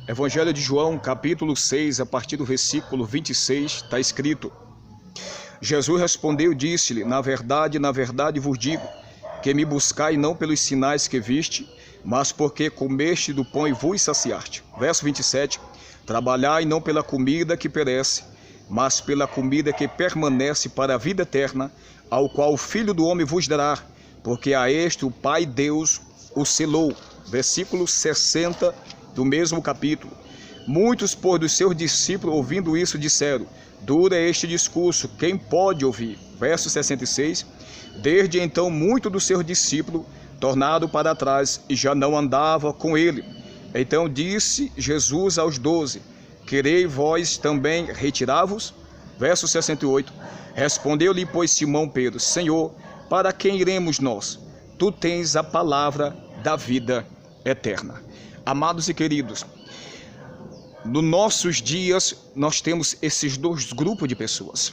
Evangelho de João, capítulo 6, a partir do versículo 26, está escrito: Jesus respondeu e disse-lhe: na verdade vos digo, que me buscai não pelos sinais que viste, mas porque comeste do pão e vos saciaste. Verso 27, trabalhai não pela comida que perece, mas pela comida que permanece para a vida eterna, ao qual o Filho do Homem vos dará, porque a este o Pai Deus o selou. Versículo 60 do mesmo capítulo. Muitos, pois, dos seus discípulos, ouvindo isso, disseram: duro é este discurso, quem pode ouvir? Verso 66. Desde então, muitos dos seus discípulos tornaram para trás e já não andavam com ele. Então disse Jesus aos 12: querei vós também retirar-vos? Verso 68. Respondeu-lhe, pois, Simão Pedro: Senhor, para quem iremos nós? Tu tens a palavra da vida eterna. Amados e queridos, nos nossos dias nós temos esses dois grupos de pessoas.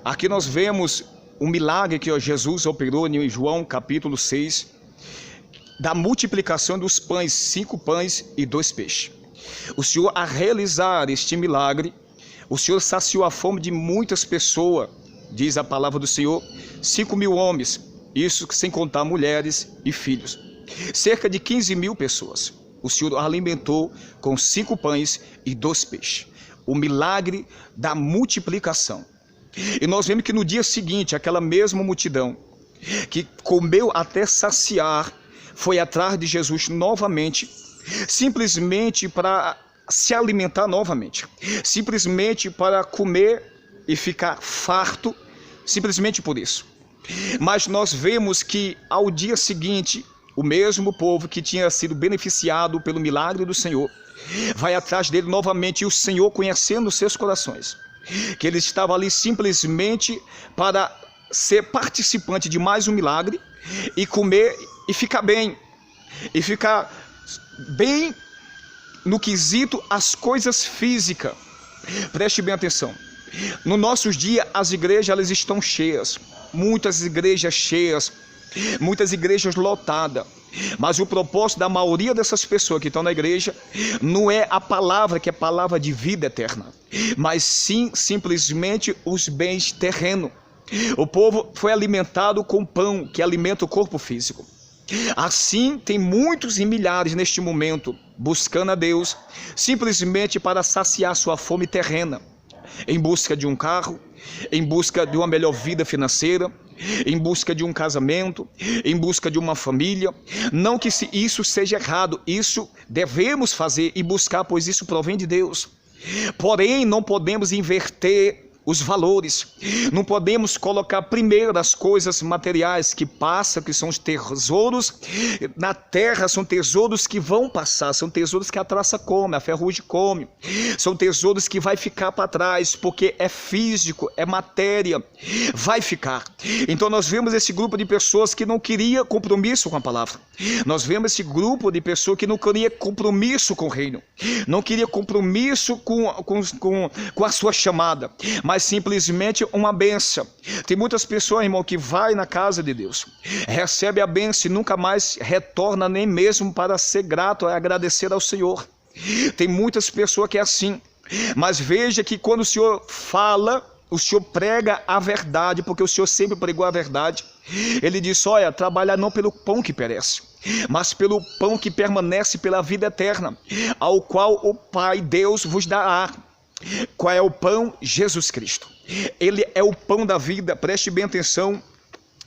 Aqui nós vemos um milagre que Jesus operou em João capítulo 6, da multiplicação dos pães, 5 pães e 2 peixes. O Senhor, a realizar este milagre, o Senhor saciou a fome de muitas pessoas, diz a palavra do Senhor, 5.000 homens, isso sem contar mulheres e filhos. Cerca de 15.000 pessoas. O Senhor alimentou com 5 pães e 2 peixes. O milagre da multiplicação. E nós vemos que no dia seguinte, aquela mesma multidão, que comeu até saciar, foi atrás de Jesus novamente, simplesmente para se alimentar novamente, simplesmente para comer e ficar farto, simplesmente por isso. Mas nós vemos que ao dia seguinte, o mesmo povo que tinha sido beneficiado pelo milagre do Senhor, vai atrás dele novamente, e o Senhor, conhecendo seus corações, que ele estava ali simplesmente para ser participante de mais um milagre, e comer e ficar bem no quesito as coisas físicas. Preste bem atenção. Nos nossos dias as igrejas elas estão cheias, muitas igrejas cheias, muitas igrejas lotadas, mas o propósito da maioria dessas pessoas que estão na igreja não é a palavra, que é a palavra de vida eterna, mas sim simplesmente os bens terrenos. O povo foi alimentado com pão, que alimenta o corpo físico. Assim tem muitos e milhares neste momento buscando a Deus simplesmente para saciar sua fome terrena, em busca de um carro, em busca de uma melhor vida financeira, em busca de um casamento, em busca de uma família. Não que isso seja errado, isso devemos fazer e buscar, pois isso provém de Deus. Porém, não podemos inverter os valores, não podemos colocar primeiro as coisas materiais que passam, que são os tesouros na terra, são tesouros que vão passar, são tesouros que a traça come, a ferrugem come, são tesouros que vai ficar para trás, porque é físico, é matéria, vai ficar. Então nós vemos esse grupo de pessoas que não queria compromisso com a palavra, nós vemos esse grupo de pessoas que não queria compromisso com o reino, não queria compromisso com a sua chamada, mas simplesmente uma bênção. Tem muitas pessoas, irmão, que vai na casa de Deus, recebe a bênção e nunca mais retorna nem mesmo para ser grato e agradecer ao Senhor. Tem muitas pessoas que é assim, mas veja que quando o Senhor fala, o Senhor prega a verdade, porque o Senhor sempre pregou a verdade. Ele disse: olha, trabalhar não pelo pão que perece, mas pelo pão que permanece, pela vida eterna, ao qual o Pai Deus vos dará. Qual é o pão? Jesus Cristo. Ele é o pão da vida. Preste bem atenção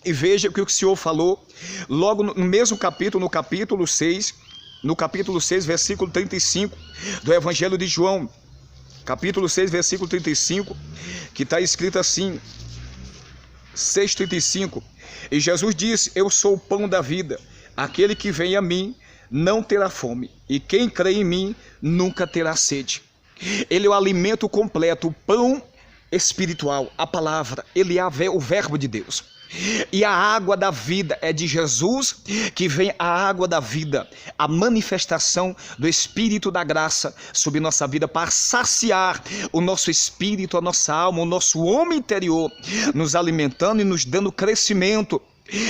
e veja o que o Senhor falou logo no mesmo capítulo, no capítulo 6, versículo 35 do Evangelho de João, capítulo 6, versículo 35, que está escrito assim, 6,35: e Jesus disse: eu sou o pão da vida, aquele que vem a mim não terá fome, e quem crê em mim nunca terá sede. Ele é o alimento completo, o pão espiritual, a palavra, ele é o verbo de Deus. E a água da vida é de Jesus, que vem a água da vida, a manifestação do Espírito da graça sobre nossa vida, para saciar o nosso espírito, a nossa alma, o nosso homem interior, nos alimentando e nos dando crescimento.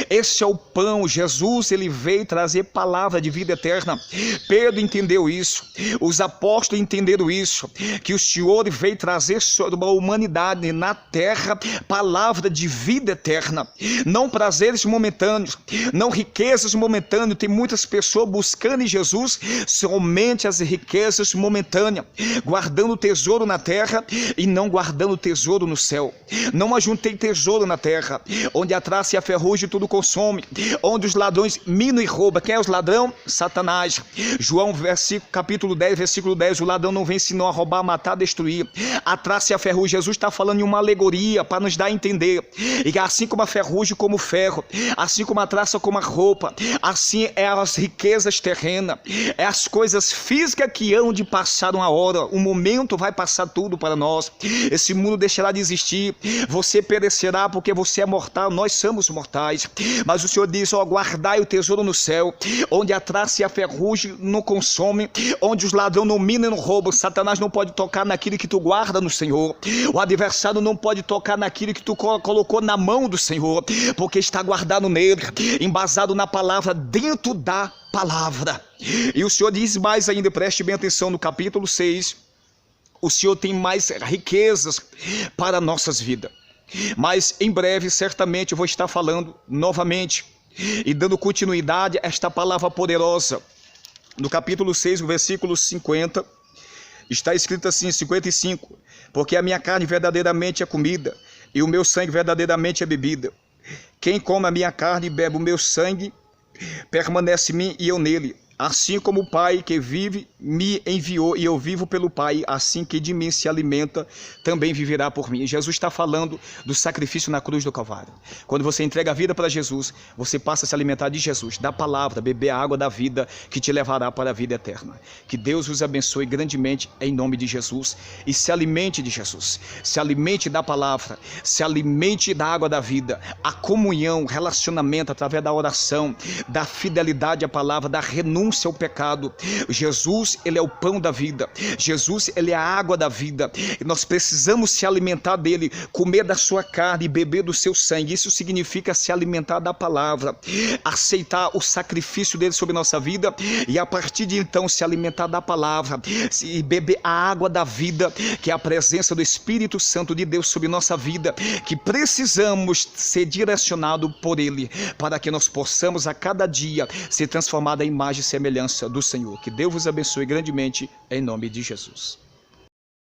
Esse é o pão. Jesus, ele veio trazer palavra de vida eterna. Pedro entendeu isso. Os apóstolos entenderam isso, que o Senhor veio trazer sobre a humanidade na terra palavra de vida eterna. Não prazeres momentâneos, não riquezas momentâneas. Tem muitas pessoas buscando em Jesus somente as riquezas momentâneas, guardando tesouro na terra e não guardando tesouro no céu. Não ajuntei tesouro na terra, onde a traça e a ferrugem tudo consome, onde os ladrões minam e roubam. Quem é os ladrão? Satanás. João capítulo 10, versículo 10, o ladrão não vem senão a roubar, matar, destruir. A traça e a ferrugem, Jesus está falando em uma alegoria para nos dar a entender. E assim como a ferrugem como o ferro, assim como a traça como a roupa, assim é as riquezas terrenas, é as coisas físicas que hão de passar uma hora, um momento vai passar tudo para nós. Esse mundo deixará de existir, você perecerá porque você é mortal, nós somos mortais. Mas o Senhor diz, ó, guardai o tesouro no céu, onde a traça e a ferrugem não consomem, onde os ladrões não minam e não roubam. Satanás não pode tocar naquilo que tu guarda no Senhor. O adversário não pode tocar naquilo que tu colocou na mão do Senhor, porque está guardado nele, embasado na palavra, dentro da palavra. E o Senhor diz mais ainda, preste bem atenção no capítulo 6, o Senhor tem mais riquezas para nossas vidas. Mas em breve, certamente, eu vou estar falando novamente e dando continuidade a esta palavra poderosa. No capítulo 6, o versículo 50, está escrito assim, 55, porque a minha carne verdadeiramente é comida, e o meu sangue verdadeiramente é bebida. Quem come a minha carne e bebe o meu sangue, permanece em mim e eu nele. Assim como o Pai que vive me enviou e eu vivo pelo Pai, assim que de mim se alimenta, também viverá por mim. Jesus está falando do sacrifício na cruz do Calvário. Quando você entrega a vida para Jesus, você passa a se alimentar de Jesus, da palavra, beber a água da vida que te levará para a vida eterna. Que Deus os abençoe grandemente em nome de Jesus e se alimente de Jesus, se alimente da palavra, se alimente da água da vida, a comunhão, relacionamento através da oração, da fidelidade à palavra, da renúncia ao pecado. Jesus, ele é o pão da vida. Jesus, ele é a água da vida. E nós precisamos se alimentar dele, comer da sua carne e beber do seu sangue. Isso significa se alimentar da palavra, aceitar o sacrifício dele sobre nossa vida e a partir de então se alimentar da palavra e beber a água da vida, que é a presença do Espírito Santo de Deus sobre nossa vida, que precisamos ser direcionados por ele, para que nós possamos a cada dia ser transformados em imagem e semelhança do Senhor. Que Deus vos abençoe grandemente em nome de Jesus.